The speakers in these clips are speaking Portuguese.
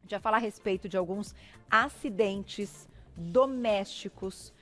gente vai falar a respeito de alguns acidentes domésticos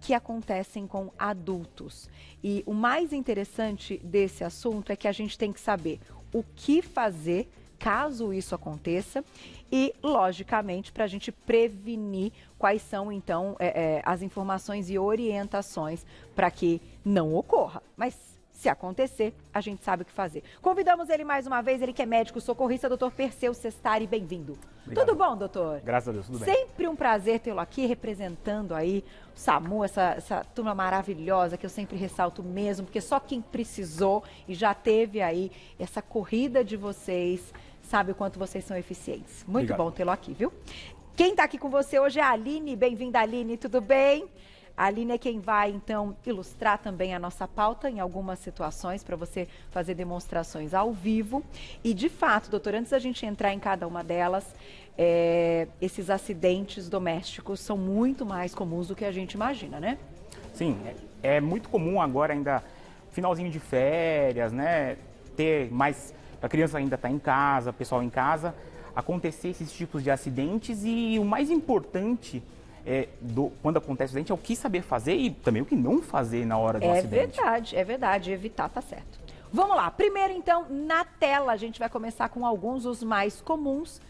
que acontecem com adultos. E o mais interessante desse assunto é que a gente tem que saber o que fazer caso isso aconteça e, logicamente, para a gente prevenir quais são, então, as informações e orientações para que não ocorra. Mas se acontecer, a gente sabe o que fazer. Convidamos ele mais uma vez, ele que é médico socorrista, doutor Perseu Cestari, bem-vindo. Tudo bom, doutor? Graças a Deus, tudo bem. Sempre um prazer tê-lo aqui, representando aí o SAMU, essa turma maravilhosa, que eu sempre ressalto mesmo, porque só quem precisou e já teve aí essa corrida de vocês, sabe o quanto vocês são eficientes. Muito Obrigado. bom tê-lo aqui, viu? Quem está aqui com você hoje é a Aline, bem-vinda, Aline, tudo bem? A Aline é quem vai, então, ilustrar também a nossa pauta em algumas situações para você fazer demonstrações ao vivo. E, de fato, doutor, antes da gente entrar em cada uma delas, esses acidentes domésticos são muito mais comuns do que a gente imagina, né? Sim, é muito comum agora ainda, finalzinho de férias, né, ter mais, a criança ainda está em casa, o pessoal em casa, acontecer esses tipos de acidentes e o mais importante quando acontece o acidente é o que saber fazer e também o que não fazer na hora do acidente. É verdade, evitar tá certo. Vamos lá, primeiro então, na tela, a gente vai começar com alguns, os mais comuns.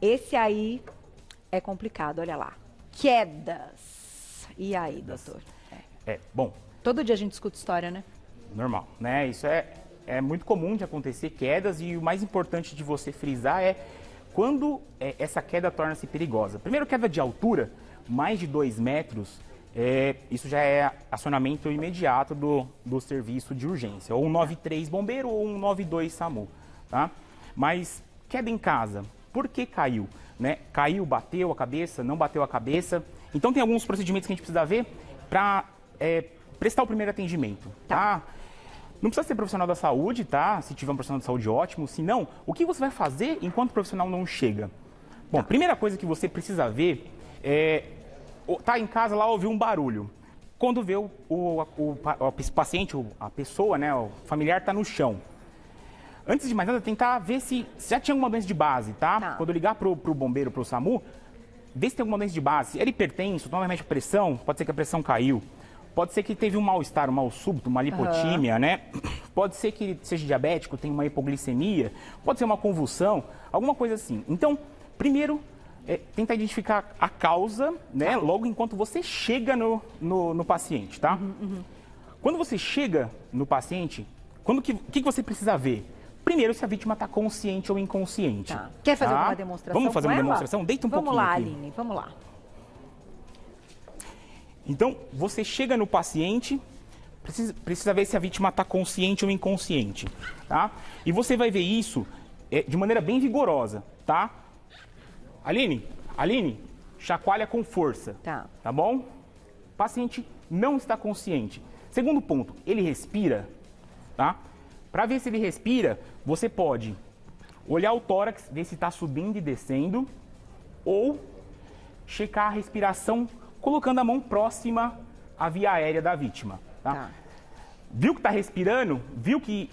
Esse aí é complicado, olha lá. Quedas. E aí, doutor? Bom. Todo dia a gente escuta história, né? Normal, né? Isso é muito comum de acontecer quedas e o mais importante de você frisar é quando essa queda torna-se perigosa. Primeiro, queda de altura, mais de 2 metros, isso já é acionamento imediato do serviço de urgência, ou 193 bombeiro ou 192 SAMU, tá? Mas queda em casa, por que caiu? Né? Caiu, bateu a cabeça, não bateu a cabeça? Então tem alguns procedimentos que a gente precisa ver para prestar o primeiro atendimento, tá? Não precisa ser profissional da saúde, tá? Se tiver um profissional de saúde, ótimo. Se não, o que você vai fazer enquanto o profissional não chega? Bom, primeira coisa que você precisa ver tá em casa lá, ouviu um barulho. Quando vê o paciente, a pessoa, né, o familiar tá no chão. Antes de mais nada, tentar ver se já tinha alguma doença de base, tá? Quando ligar pro bombeiro, pro SAMU, ver se tem alguma doença de base. Se ele é hipertenso, toma remédio de pressão, pode ser que a pressão caiu. Pode ser que teve um mal-estar, um mal súbito, uma lipotímia, né? Pode ser que seja diabético, tenha uma hipoglicemia, pode ser uma convulsão, alguma coisa assim. Então, primeiro, tentar identificar a causa, né? Logo enquanto você chega no paciente, tá? Quando você chega no paciente, o que você precisa ver? Primeiro, se a vítima está consciente ou inconsciente. Quer fazer alguma demonstração? Vamos fazer uma demonstração? Deita um pouquinho aqui. Vamos lá, Aline, vamos lá. Então, você chega no paciente, precisa ver se a vítima está consciente ou inconsciente, tá? E você vai ver isso de maneira bem vigorosa, tá? Aline, chacoalha com força, tá bom? O paciente não está consciente. Segundo ponto, ele respira, tá? Para ver se ele respira, você pode olhar o tórax, ver se está subindo e descendo, ou checar a respiração colocando a mão próxima à via aérea da vítima. Tá? Viu que está respirando? Viu que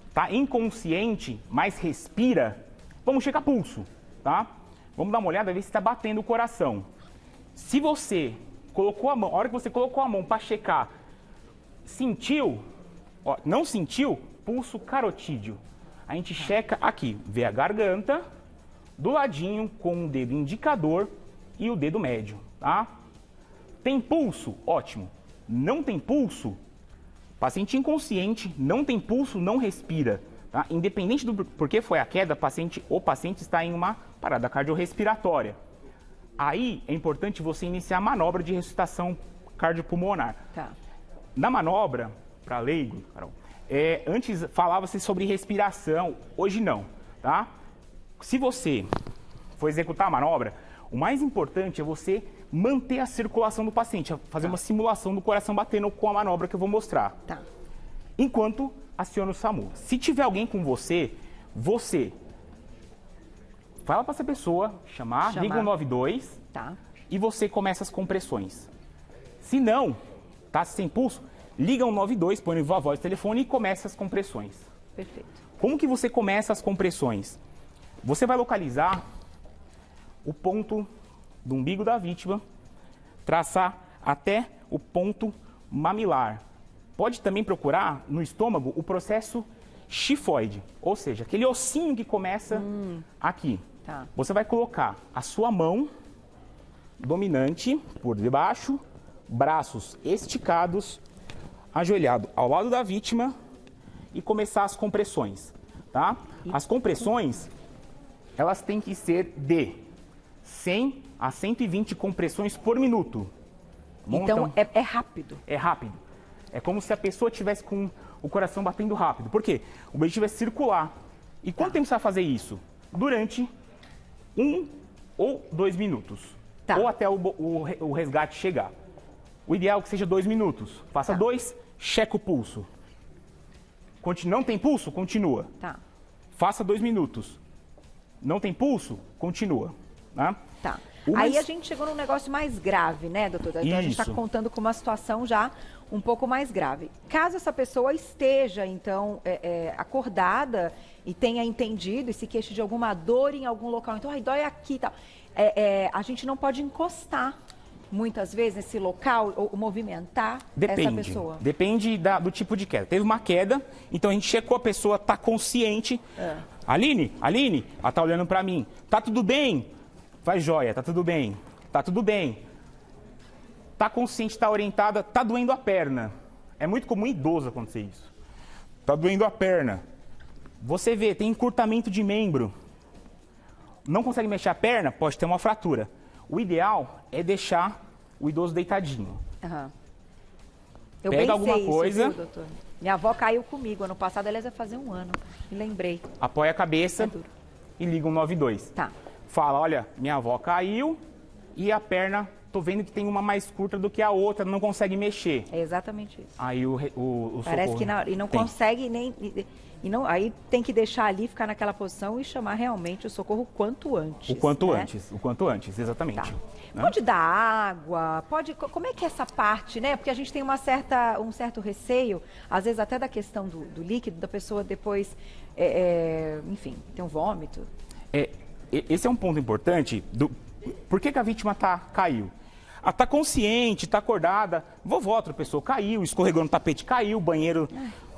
está inconsciente, mas respira? Vamos checar pulso, tá? Vamos dar uma olhada, ver se está batendo o coração. Se você colocou a mão, a hora que você colocou a mão para checar, sentiu? Ó, não sentiu? Pulso carotídeo. A gente checa aqui, vê a garganta, do ladinho com o dedo indicador e o dedo médio, tá? Tem pulso? Ótimo. Não tem pulso? Paciente inconsciente, não tem pulso, não respira. Tá? Independente do porquê foi a queda, o paciente está em uma parada cardiorrespiratória. Aí é importante você iniciar a manobra de ressuscitação cardiopulmonar. Na manobra, para leigo, Carol, antes falava-se sobre respiração, hoje não. Tá? Se você for executar a manobra, o mais importante é você manter a circulação do paciente, fazer uma simulação do coração batendo com a manobra que eu vou mostrar. Enquanto aciona o SAMU. Se tiver alguém com você fala para essa pessoa, liga o 92 e você começa as compressões. Se não, tá sem pulso, liga o 92, põe a voz do telefone e começa as compressões. Perfeito. Como que você começa as compressões? Você vai localizar o ponto do umbigo da vítima, traçar até o ponto mamilar. Pode também procurar no estômago o processo xifoide, ou seja, aquele ossinho que começa aqui. Tá. Você vai colocar a sua mão dominante por debaixo, braços esticados, ajoelhado ao lado da vítima e começar as compressões, tá? As compressões, elas têm que ser de 100 a 120 compressões por minuto. Então, é rápido. É rápido. É como se a pessoa tivesse com o coração batendo rápido. Por quê? O objetivo é circular. E quanto tempo você vai fazer isso? Durante 1 ou 2 minutos. Tá. Ou até o resgate chegar. O ideal é que seja 2 minutos. Faça 2, checa o pulso. Não tem pulso? Continua. Tá. Faça 2 minutos. Não tem pulso? Continua. Tá? Tá. Aí a gente chegou num negócio mais grave, né, doutor? Então a gente está contando com uma situação já um pouco mais grave. Caso essa pessoa esteja, então, acordada e tenha entendido e se queixe de alguma dor em algum local, então, dói aqui e tal, a gente não pode encostar muitas vezes nesse local ou movimentar essa pessoa. Depende do tipo de queda. Teve uma queda, então a gente checou, a pessoa está consciente. Aline, ela está olhando para mim. Tá tudo bem? Faz joia, tá tudo bem. Tá tudo bem. Tá consciente, tá orientada, tá doendo a perna. É muito comum em idoso acontecer isso. Tá doendo a perna. Você vê, tem encurtamento de membro. Não consegue mexer a perna? Pode ter uma fratura. O ideal é deixar o idoso deitadinho. Eu pega alguma coisa. Viu, doutor? Minha avó caiu comigo ano passado, aliás, vai fazer um ano. Me lembrei. Apoia a cabeça e liga um 92. Tá. Fala, olha, minha avó caiu e a perna, tô vendo que tem uma mais curta do que a outra, não consegue mexer. É exatamente isso. Aí o parece socorro, que não consegue nem... aí tem que deixar ali, ficar naquela posição e chamar realmente o socorro o quanto antes. O quanto antes, exatamente. Tá. Pode dar água, como é que é essa parte, né? Porque a gente tem um certo receio, às vezes até da questão do líquido, da pessoa depois, enfim, tem um vômito. Esse é um ponto importante. Por que a vítima caiu? Ela está consciente, está acordada. Vovó, outra pessoa, caiu, escorregou no tapete, caiu, o banheiro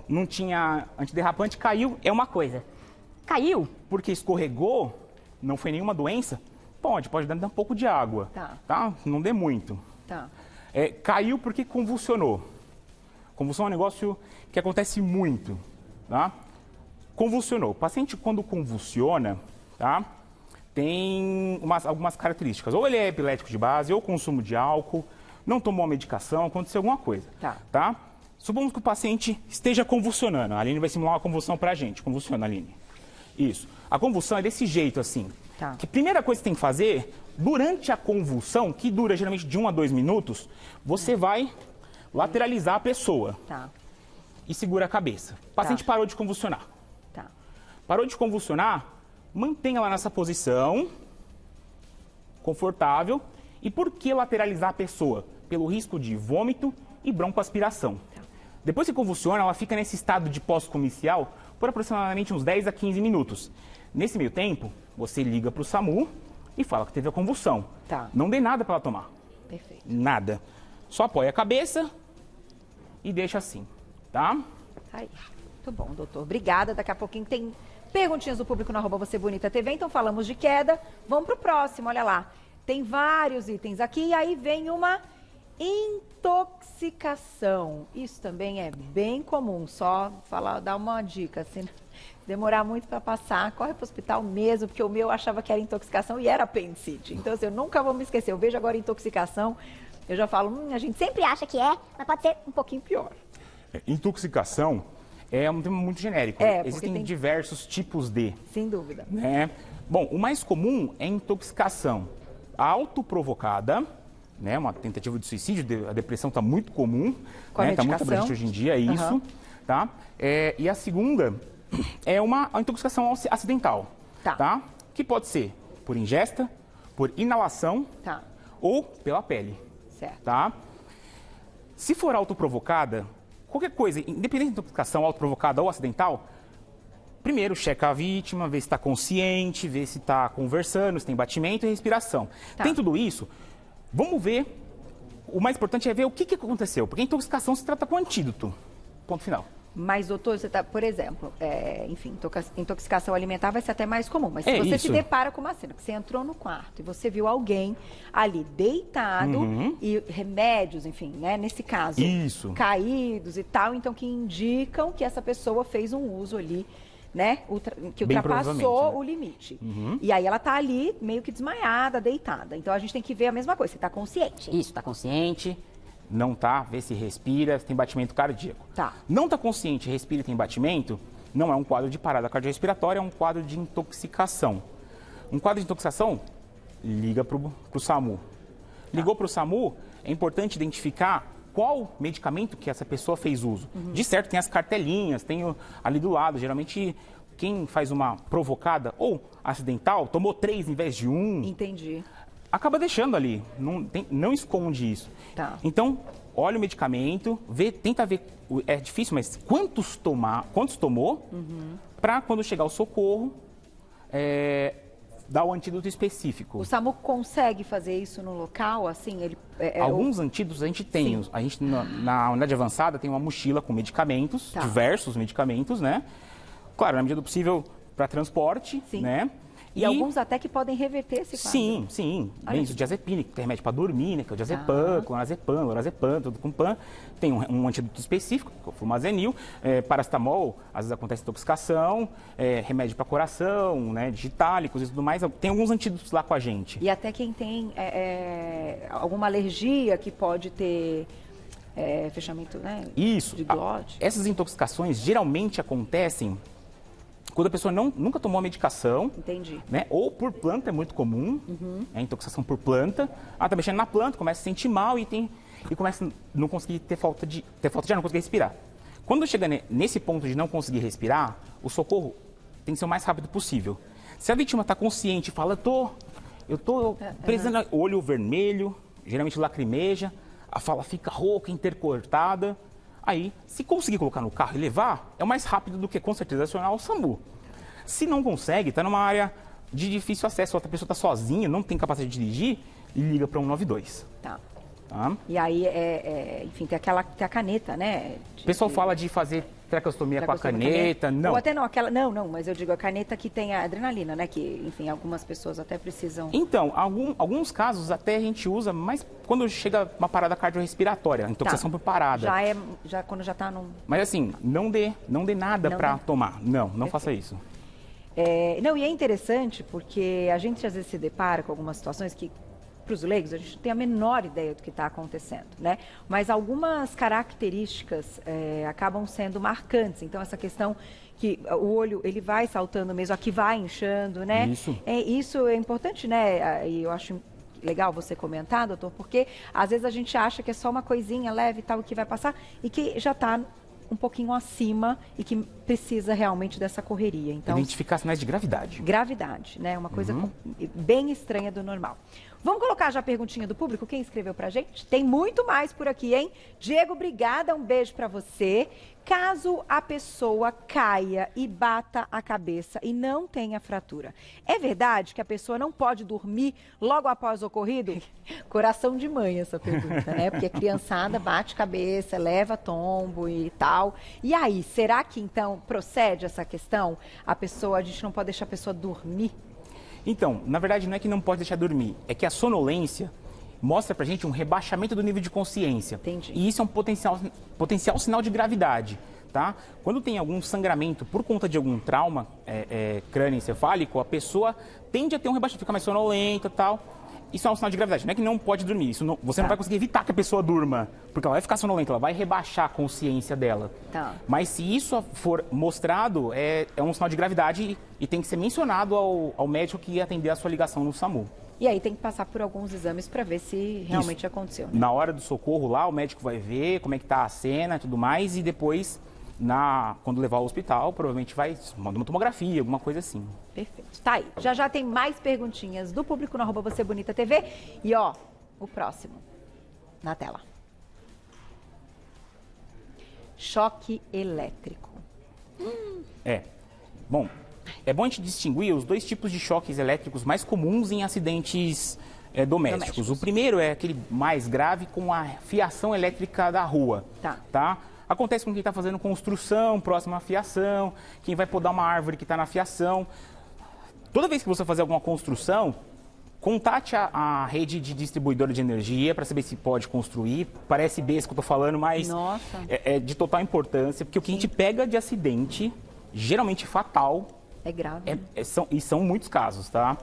não tinha antiderrapante, caiu. É uma coisa. Caiu porque escorregou, não foi nenhuma doença? Pode dar um pouco de água. Tá? Não dê muito. Tá. Caiu porque convulsionou. Convulsão é um negócio que acontece muito. Tá? Convulsionou. O paciente, quando convulsiona, tá? Tem algumas características. Ou ele é epilético de base, ou consumo de álcool, não tomou a medicação, aconteceu alguma coisa. Tá? Supomos que o paciente esteja convulsionando. A Aline vai simular uma convulsão pra gente. Convulsiona, Aline. Isso. A convulsão é desse jeito, assim. Tá. Que a primeira coisa que você tem que fazer, durante a convulsão, que dura geralmente de 1 a 2 minutos, você vai lateralizar a pessoa. Tá. E segura a cabeça. O paciente parou de convulsionar. Tá. Parou de convulsionar, mantenha ela nessa posição, confortável. E por que lateralizar a pessoa? Pelo risco de vômito e broncoaspiração. Tá. Depois que convulsiona, ela fica nesse estado de pós-comicial por aproximadamente uns 10 a 15 minutos. Nesse meio tempo, você liga para o SAMU e fala que teve a convulsão. Tá. Não dê nada para ela tomar. Perfeito. Nada. Só apoia a cabeça e deixa assim, tá? Aí. Muito bom, doutor. Obrigada. Daqui a pouquinho tem perguntinhas do público no @VocêBonitaTV. Então falamos de queda. Vamos para o próximo, olha lá. Tem vários itens aqui e aí vem uma intoxicação. Isso também é bem comum. Só dar uma dica. Se demorar muito para passar, corre para o hospital mesmo, porque o meu achava que era intoxicação e era apendicite. Então, assim, eu nunca vou me esquecer. Eu vejo agora intoxicação, eu já falo, a gente sempre acha que é, mas pode ser um pouquinho pior. Intoxicação é um tema muito genérico. Existem diversos tipos de. Sem dúvida. Né? Bom, o mais comum é intoxicação autoprovocada, né? Uma tentativa de suicídio, a depressão está muito comum, está muito abrangente hoje em dia, é isso. Tá? E a segunda é uma intoxicação acidental, tá? Que pode ser por ingesta, por inalação ou pela pele. Certo. Tá? Se for autoprovocada, qualquer coisa, independente de intoxicação autoprovocada ou acidental, primeiro, checa a vítima, vê se está consciente, vê se está conversando, se tem batimento e respiração. Tem tudo isso, vamos ver. O mais importante é ver o que aconteceu, porque a intoxicação se trata com antídoto. Ponto final. Mas, doutor, você tá, por exemplo, enfim, intoxicação alimentar vai ser até mais comum. Mas se você isso. se depara com uma cena que você entrou no quarto e você viu alguém ali deitado e remédios, enfim, né, nesse caso, caídos e tal, então que indicam que essa pessoa fez um uso ali, né, que ultrapassou o limite. E aí ela tá ali meio que desmaiada, deitada. Então a gente tem que ver a mesma coisa, você tá consciente. Isso, tá consciente. Não tá, vê se respira, se tem batimento cardíaco. Não tá consciente, respira e tem batimento, não é um quadro de parada cardiorrespiratória, é um quadro de intoxicação. Um quadro de intoxicação, liga pro SAMU. Ligou pro SAMU, é importante identificar qual medicamento que essa pessoa fez uso. De certo, tem as cartelinhas, tem ali do lado, geralmente quem faz uma provocada ou acidental, tomou 3 em vez de 1. Entendi. Acaba deixando ali, não esconde isso. Então, olha o medicamento, tenta ver, é difícil, mas quantos tomou, para quando chegar o socorro, dar o antídoto específico. O SAMU consegue fazer isso no local, assim? Alguns antídotos a gente tem. A gente, na unidade avançada, tem uma mochila com medicamentos, diversos medicamentos, né? Claro, na medida do possível, para transporte, né? E alguns até que podem reverter esse quadro. Sim. Benzodiazepina, que tem remédio para dormir, né? Que é o diazepam, clonazepam, lorazepam, tudo com pan. Tem um antídoto específico, que é o flumazenil. Paracetamol, às vezes acontece intoxicação. Remédio para coração, né? Digitálicos e tudo mais. Tem alguns antídotos lá com a gente. E até quem tem alguma alergia que pode ter fechamento, né? Isso. De glote. Essas intoxicações geralmente acontecem quando a pessoa nunca tomou a medicação. Entendi. Né? Ou por planta, é muito comum, intoxicação por planta. Tá mexendo na planta, começa a se sentir mal e começa a não conseguir ter falta de ar, não conseguir respirar. Quando chega nesse ponto de não conseguir respirar, o socorro tem que ser o mais rápido possível. Se a vítima está consciente e fala, eu tô precisando, olho vermelho, geralmente lacrimeja, a fala fica rouca, intercortada. Aí, se conseguir colocar no carro e levar, é mais rápido do que, com certeza, acionar o SAMU. Se não consegue, está numa área de difícil acesso, outra pessoa está sozinha, não tem capacidade de dirigir, liga para 192. E aí, enfim, tem a caneta, né? O pessoal fala de fazer traqueostomia com a caneta, não. Ou até não, mas eu digo a caneta que tem a adrenalina, né? Que, enfim, algumas pessoas até precisam... Então, alguns casos até a gente usa, mas quando chega uma parada cardiorrespiratória, intoxicação por parada. Quando já está num... Mas assim, não dê nada para tomar. Não faça isso. E é interessante porque a gente às vezes se depara com algumas situações que, para os leigos, a gente não tem a menor ideia do que está acontecendo, né? Mas algumas características acabam sendo marcantes. Então, essa questão que o olho, ele vai saltando mesmo, aqui vai inchando, né? Isso é importante, né? E eu acho legal você comentar, doutor, porque às vezes a gente acha que é só uma coisinha leve e tal que vai passar e que já está um pouquinho acima e que precisa realmente dessa correria. Então, identificar sinais de gravidade. Gravidade, né? Uma coisa bem estranha do normal. Vamos colocar já a perguntinha do público? Quem escreveu pra gente? Tem muito mais por aqui, hein? Diego, obrigada, um beijo pra você. Caso a pessoa caia e bata a cabeça e não tenha fratura, é verdade que a pessoa não pode dormir logo após o ocorrido? Coração de mãe essa pergunta, né? Porque a criançada bate cabeça, leva tombo e tal. E aí, será que então procede essa questão? A gente não pode deixar a pessoa dormir? Então, na verdade, não é que não pode deixar dormir, é que a sonolência mostra pra gente um rebaixamento do nível de consciência. Entendi. E isso é um potencial sinal de gravidade, tá? Quando tem algum sangramento por conta de algum trauma crânioencefálico, a pessoa tende a ter um rebaixamento, fica mais sonolenta e tal. Isso é um sinal de gravidade, não é que não pode dormir, você não vai conseguir evitar que a pessoa durma, porque ela vai ficar sonolenta, ela vai rebaixar a consciência dela. Mas se isso for mostrado, é um sinal de gravidade e tem que ser mencionado ao médico que atender a sua ligação no SAMU. E aí tem que passar por alguns exames para ver se realmente aconteceu, né? Na hora do socorro lá, o médico vai ver como é que tá a cena e tudo mais, e depois, quando levar ao hospital, provavelmente vai mandar uma tomografia, alguma coisa assim. Perfeito. Tá aí. Já tem mais perguntinhas do público no @VocêBonitaTV. E ó, o próximo na tela. Choque elétrico. Bom, é bom a gente distinguir os dois tipos de choques elétricos mais comuns em acidentes domésticos. O primeiro é aquele mais grave com a fiação elétrica da rua. Tá? Acontece com quem está fazendo construção próxima à fiação, quem vai podar uma árvore que está na fiação. Toda vez que você fazer alguma construção, contate a rede de distribuidora de energia para saber se pode construir. Parece besta que eu estou falando, mas é de total importância, porque o que a gente pega de acidente, geralmente fatal, é grave. São muitos casos, tá?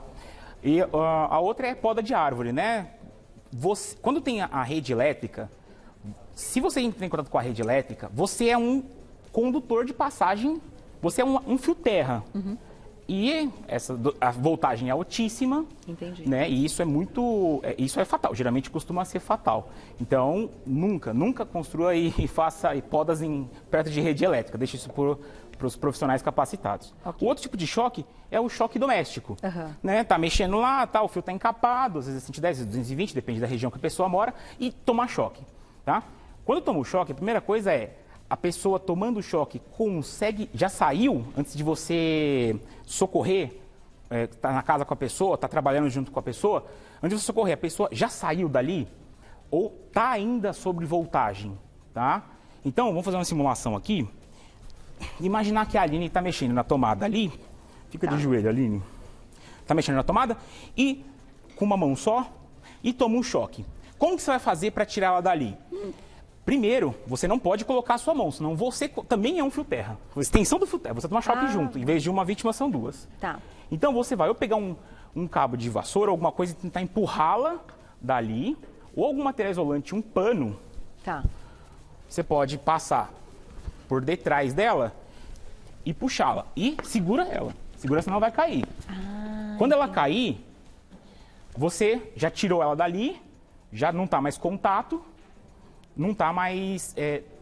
E a outra é poda de árvore, né? Quando tem a rede elétrica, se você entra em contato com a rede elétrica, você é um condutor de passagem, você é um fio terra. E a voltagem é altíssima. Entendi. Né? E isso isso é fatal, geralmente costuma ser fatal. Então, nunca construa e faça podas perto de rede elétrica, deixe isso para os profissionais capacitados. O outro tipo de choque é o choque doméstico. Né? Tá mexendo lá, o fio está encapado, às vezes 110, 220, depende da região que a pessoa mora, e toma choque. Tá? Quando toma o choque, a primeira coisa é, a pessoa tomando o choque já saiu antes de você socorrer, está na casa com a pessoa, está trabalhando junto com a pessoa, antes de você socorrer, a pessoa já saiu dali ou está ainda sobre voltagem, tá? Então, vamos fazer uma simulação aqui. Imaginar que a Aline está mexendo na tomada ali, fica de joelho, Aline. Está mexendo na tomada e com uma mão só e toma um choque. Como que você vai fazer para tirar ela dali? Primeiro, você não pode colocar a sua mão, senão você também é um fio terra. A extensão do fio terra, você toma choque junto. Em vez de uma vítima, são duas. Então, você vai ou pegar um cabo de vassoura, alguma coisa e tentar empurrá-la dali, ou algum material isolante, um pano. Você pode passar por detrás dela e puxá-la. E segura ela. Segura, senão ela vai cair. Quando ela cair, você já tirou ela dali, já não está mais contato, não está mais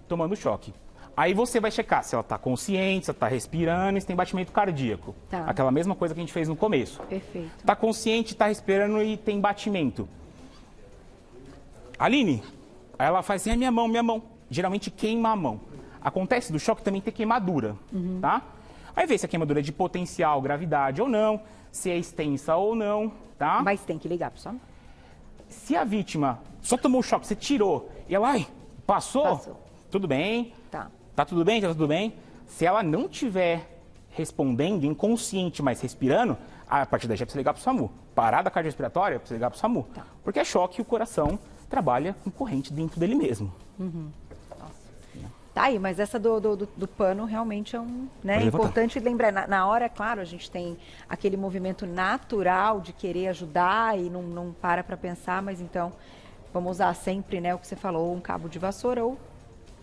tomando choque. Aí você vai checar se ela está consciente, se ela está respirando e se tem batimento cardíaco. Aquela mesma coisa que a gente fez no começo. Perfeito. Está consciente, está respirando e tem batimento. Aline, aí ela faz assim, minha mão. Geralmente queima a mão. Acontece do choque também ter queimadura, tá? Aí vê se a queimadura é de potencial gravidade ou não, se é extensa ou não, tá? Mas tem que ligar, pessoal. Se a vítima só tomou o choque, você tirou e ela passou, tudo bem, tá tudo bem, tá tudo bem. Se ela não tiver respondendo, inconsciente, mas respirando, a partir daí já precisa ligar para o SAMU. Parada cardiorrespiratória, precisa ligar para o SAMU. Porque é choque e o coração trabalha com corrente dentro dele mesmo. Tá aí, mas essa do pano realmente é importante lembrar. Na hora, claro, a gente tem aquele movimento natural de querer ajudar e não para pensar, mas então vamos usar sempre, né, o que você falou, um cabo de vassoura ou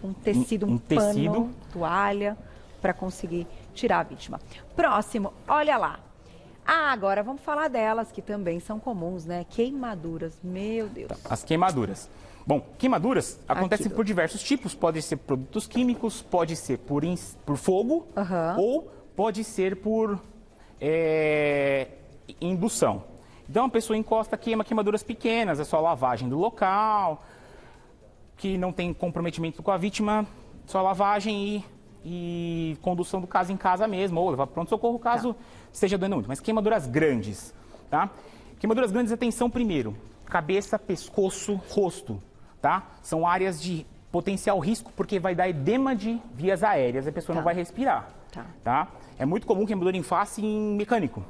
um tecido, um pano, toalha, para conseguir tirar a vítima. Próximo, olha lá. Agora vamos falar delas, que também são comuns, né? Queimaduras, meu Deus. As queimaduras. Bom, queimaduras acontecem por diversos tipos. Pode ser produtos químicos, pode ser por fogo ou pode ser por indução. Então, a pessoa encosta, queimaduras pequenas, é só lavagem do local, que não tem comprometimento com a vítima, só lavagem e condução do caso em casa mesmo, ou levar para pronto-socorro caso esteja doendo muito. Mas queimaduras grandes, tá? Queimaduras grandes, atenção primeiro, cabeça, pescoço, rosto, tá? São áreas de potencial risco, porque vai dar edema de vias aéreas, a pessoa não vai respirar, tá? É muito comum queimadura em face em mecânico.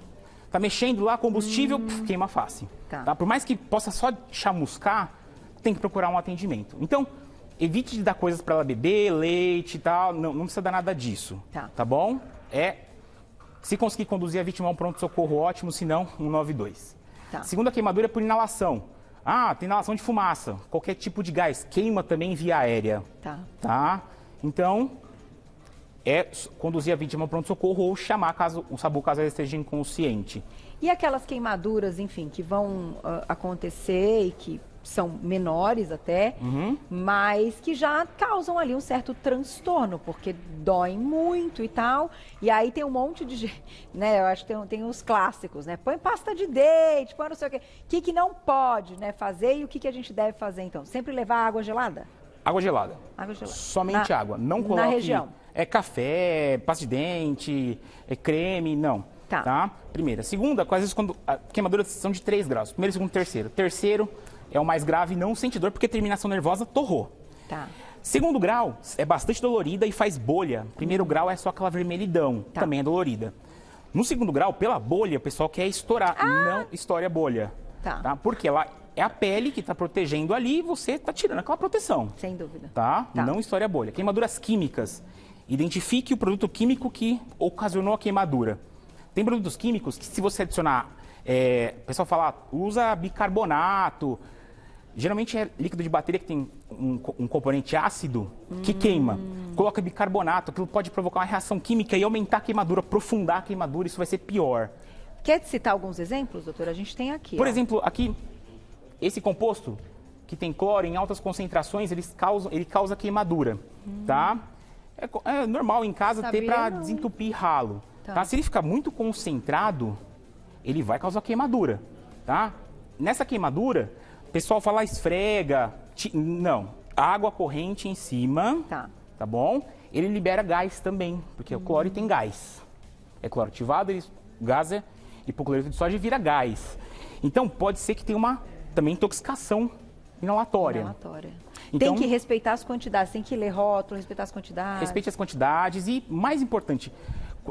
Tá mexendo lá, combustível, queima a face. Tá? Por mais que possa só chamuscar, tem que procurar um atendimento. Então, evite de dar coisas para ela beber, leite e tal, não precisa dar nada disso, tá bom? Se conseguir conduzir a vítima a um pronto-socorro, ótimo, se não, 192. Segunda queimadura é por inalação. Tem inalação de fumaça, qualquer tipo de gás, queima também via aérea, tá? Então, conduzir a vítima ao pronto-socorro ou chamar o SAMU caso ela esteja inconsciente. E aquelas queimaduras, enfim, que vão acontecer e que são menores até, mas que já causam ali um certo transtorno, porque doem muito e tal. E aí tem um monte de, né, eu acho que tem os clássicos, né? Põe pasta de dente, põe não sei o quê. O que não pode, né, fazer e o que a gente deve fazer, então? Sempre levar água gelada? Água gelada. Água gelada. Somente água. Não coloque... Na região. Café, pasta de dente, creme, não. Tá. Primeira. Segunda, às vezes quando queimaduras são de 3 graus. Primeiro, segundo, terceiro. Terceiro é o mais grave, não sente dor, porque terminação nervosa torrou. Tá. Segundo grau é bastante dolorida e faz bolha. Primeiro grau é só aquela vermelhidão, também é dolorida. No segundo grau, pela bolha, o pessoal quer estourar, não estoure a bolha. Tá? Porque ela é a pele que está protegendo ali e você está tirando aquela proteção. Sem dúvida. Tá? Não estoure a bolha. Queimaduras químicas. Identifique o produto químico que ocasionou a queimadura. Tem produtos químicos que, se você adicionar, o pessoal fala, usa bicarbonato. Geralmente é líquido de bateria que tem um componente ácido que queima. Coloca bicarbonato, aquilo pode provocar uma reação química e aumentar a queimadura, aprofundar a queimadura, isso vai ser pior. Quer citar alguns exemplos, doutor? A gente tem aqui. Por exemplo, aqui, esse composto que tem cloro em altas concentrações, ele causa queimadura, tá? É normal em casa ter para desentupir ralo. Tá? Se ele ficar muito concentrado, ele vai causar queimadura, tá? Nessa queimadura, o pessoal fala esfrega, não, água corrente em cima, tá bom? Ele libera gás também, porque o cloro tem gás. É cloro ativado, gás é hipocloreto de sódio e vira gás. Então, pode ser que tenha uma também intoxicação inalatória. Então, tem que respeitar as quantidades, tem que ler rótulo, respeitar as quantidades. Respeite as quantidades e, mais importante,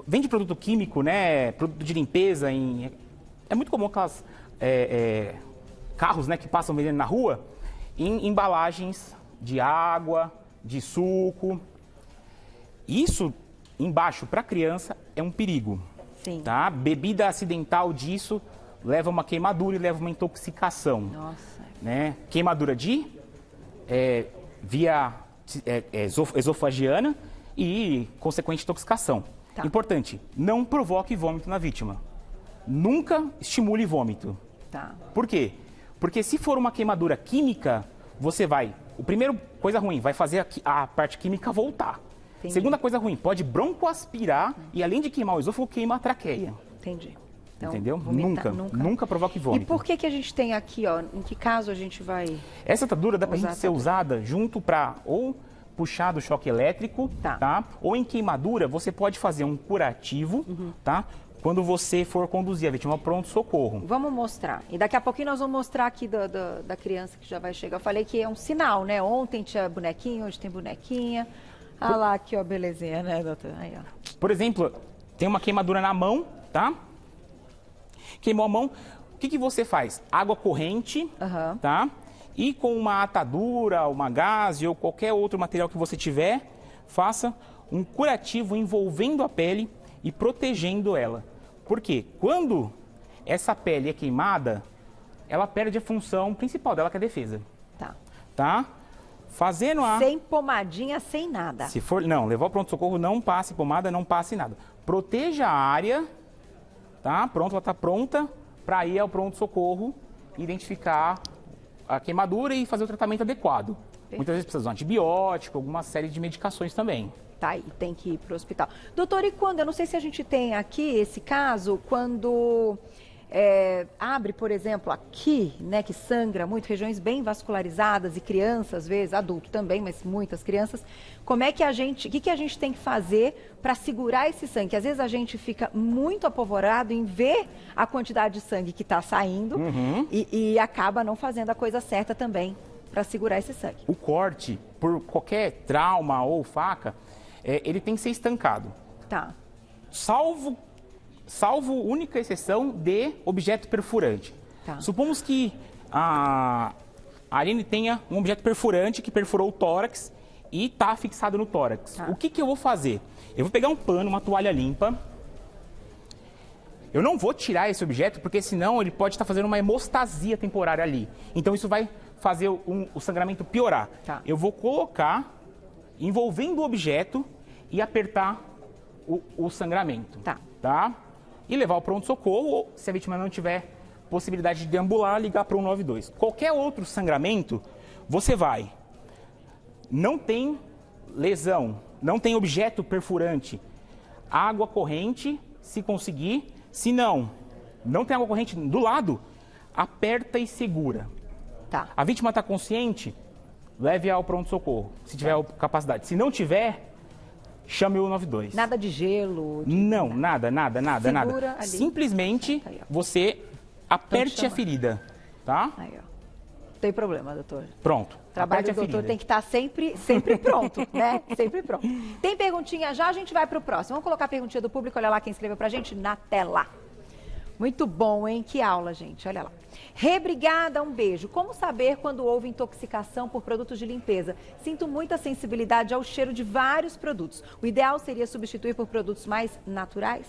vende produto químico, né? Produto de limpeza. É muito comum aquelas carros, né, que passam vendendo na rua em embalagens de água, de suco. Isso, embaixo, para a criança, é um perigo. Sim. Tá? Bebida acidental disso leva a uma queimadura e leva a uma intoxicação. Nossa. Né? Queimadura de via esofagiana e consequente intoxicação. Importante, não provoque vômito na vítima. Nunca estimule vômito. Por quê? Porque se for uma queimadura química, você vai... O primeiro, coisa ruim, vai fazer a parte química voltar. Entendi. Segunda coisa ruim, pode broncoaspirar e além de queimar o esôfago, queima a traqueia. Entendi. Então, entendeu? Nunca provoque vômito. E por que a gente tem aqui, ó, em que caso a gente vai... Essa atadura dá pra gente ser usada junto para ou puxar do choque elétrico, tá? Ou em queimadura, você pode fazer um curativo, tá? Quando você for conduzir a vítima ao pronto-socorro. Vamos mostrar. E daqui a pouquinho nós vamos mostrar aqui da criança que já vai chegar. Eu falei que é um sinal, né? Ontem tinha bonequinho, hoje tem bonequinha. Ah lá, aqui, ó, belezinha, né, doutor? Aí, ó. Por exemplo, tem uma queimadura na mão, tá? Queimou a mão, o que você faz? Água corrente, tá? E com uma atadura, uma gaze ou qualquer outro material que você tiver, faça um curativo envolvendo a pele e protegendo ela. Por quê? Quando essa pele é queimada, ela perde a função principal dela, que é a defesa. Tá? Fazendo a... Sem pomadinha, sem nada. Se for, não, levar ao pronto-socorro, não passe pomada, não passe nada. Proteja a área, tá? Pronto, ela está pronta para ir ao pronto-socorro, identificar a queimadura e fazer o tratamento adequado. Muitas vezes precisa de um antibiótico, alguma série de medicações também. Tá, e tem que ir para o hospital. Doutor, e quando, eu não sei se a gente tem aqui esse caso, quando abre, por exemplo, aqui, né, que sangra muito, regiões bem vascularizadas e crianças, às vezes, adulto também, mas muitas crianças, como é que a gente, o que a gente tem que fazer para segurar esse sangue? Que às vezes a gente fica muito apavorado em ver a quantidade de sangue que está saindo e acaba não fazendo a coisa certa também para segurar esse sangue. O corte, por qualquer trauma ou faca, ele tem que ser estancado. Tá. Salvo única exceção de objeto perfurante. Tá. Supomos que a Aline tenha um objeto perfurante que perfurou o tórax e está fixado no tórax. Tá. O que eu vou fazer? Eu vou pegar um pano, uma toalha limpa. Eu não vou tirar esse objeto, porque senão ele pode estar fazendo uma hemostasia temporária ali. Então isso vai fazer o sangramento piorar. Tá. Eu vou colocar, envolvendo o objeto e apertar o sangramento. Tá? E levar ao pronto-socorro, ou se a vítima não tiver possibilidade de deambular, ligar para o 192. Qualquer outro sangramento, você vai. Não tem lesão, não tem objeto perfurante. Água corrente, se conseguir. Se não tem água corrente do lado, aperta e segura. Tá. A vítima está consciente, leve ao pronto-socorro, se tiver capacidade. Se não tiver, chame o 192. Nada de gelo? Não, nada. Segura ali. Simplesmente Aí, você aperte a ferida, tá? Aí, ó. Não tem problema, doutor. Pronto. O trabalho do doutor tem que estar sempre pronto, né? Sempre pronto. Tem perguntinha já, a gente vai para o próximo. Vamos colocar a perguntinha do público, olha lá quem escreveu pra gente na tela. Muito bom, hein? Que aula, gente. Olha lá. Rebrigada, um beijo. Como saber quando houve intoxicação por produtos de limpeza? Sinto muita sensibilidade ao cheiro de vários produtos. O ideal seria substituir por produtos mais naturais?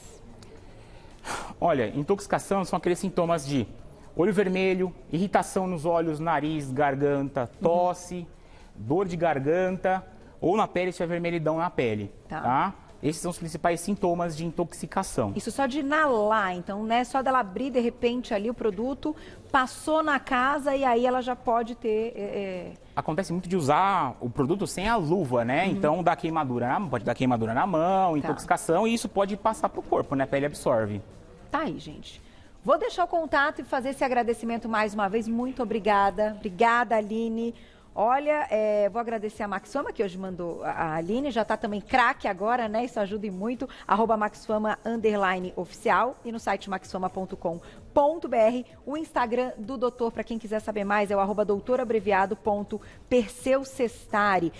Olha, intoxicação são aqueles sintomas de olho vermelho, irritação nos olhos, nariz, garganta, tosse, dor de garganta ou na pele se tiver vermelhidão na pele, tá? Esses são os principais sintomas de intoxicação. Isso só de inalar, então, né? Só dela abrir, de repente, ali o produto, passou na casa e aí ela já pode ter... Acontece muito de usar o produto sem a luva, né? Então, dá queimadura, pode dar queimadura na mão, intoxicação, e isso pode passar para o corpo, né? A pele absorve. Tá aí, gente. Vou deixar o contato e fazer esse agradecimento mais uma vez. Muito obrigada. Obrigada, Aline. Olha, vou agradecer a Maxfama, que hoje mandou a Aline, já está também craque agora, né? Isso ajuda muito, @maxfama_oficial e no site maxfama.com.br. O Instagram do doutor, para quem quiser saber mais, é o @doutorabreviado.perseucestari,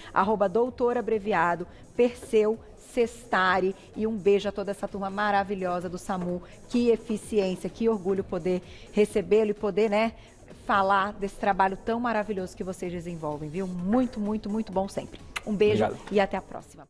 @doutorabreviado.perseucestari. E um beijo a toda essa turma maravilhosa do SAMU. Que eficiência, que orgulho poder recebê-lo e poder, né, falar desse trabalho tão maravilhoso que vocês desenvolvem, viu? Muito, muito, muito bom sempre. Um beijo. Obrigado. E até a próxima.